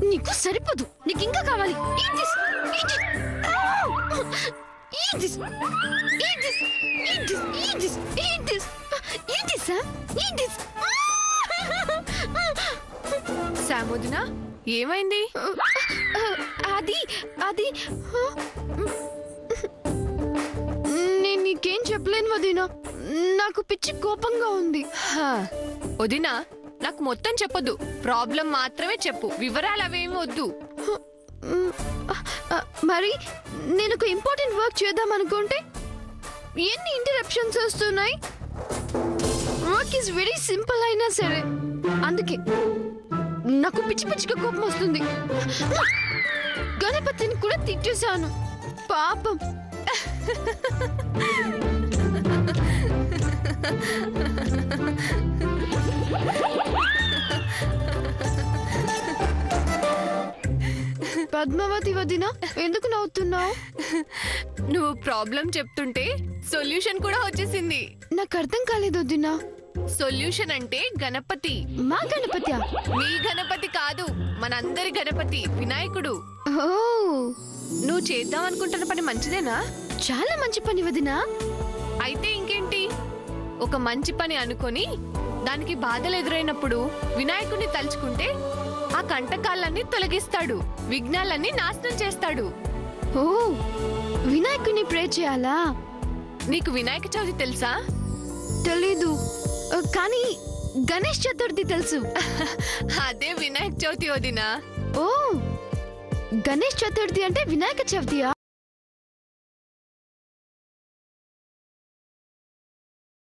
నీకు సరిపోదు, నీకు ఇంకా కావాలి. సామోదినా, ఏమైంది? అది అది నేను నీకేం చెప్పలేను వదినా. నాకు పిచ్చి కోపంగా ఉంది. వదినా, నాకు మొత్తం చెప్పొద్దు, ప్రాబ్లం మాత్రమే చెప్పు, వివరాలు అవేమి వద్దు. మరి నేను ఒక ఇంపార్టెంట్ వర్క్ చేద్దాం అనుకుంటే ఎన్ని ఇంటరప్షన్స్ వస్తున్నాయి. వర్క్ ఈజ్ వెరీ సింపుల్ అయినా సరే అందుకే నాకు పిచ్చి పిచ్చిగా కోపం వస్తుంది. గణపతిని కూడా తిట్టేశాను పాపం. పద్మావతి వదిన, ఎందుకు నవ్వుతున్నావు? నువ్వు ప్రాబ్లం చెప్తుంటే సొల్యూషన్ కూడా వచ్చేసింది. నాకు అర్థం కాలేదు వదినా. సొల్యూషన్ అంటే గణపతి. మా గణపతి? మీ గణపతి కాదు, మనందరి గణపతి వినాయకుడు. ఓ, నువ్వు చేద్దాం అనుకుంటున్న పని మంచిదేనా? చాలా మంచి పని వదినా. అయితే ఇంకేంటి, ఒక మంచి పని అనుకొని దానికి బాధలు ఎదురైనప్పుడు వినాయకుడిని తలుచుకుంటే ఆ కంటకాలన్నీ తొలగిస్తాడు, విఘ్నాలన్నీ నాశనం చేస్తాడు. ఓ, వినాయకుడిని ప్రే చేయాలా? నీకు వినాయక చవితి తెలుసా? తెలీదు, కానీ గణేష్ చతుర్థి తెలుసు. అదే వినాయక చవితి వదినా. ఓ, గణేష్ చతుర్థి అంటే వినాయక చవితియా?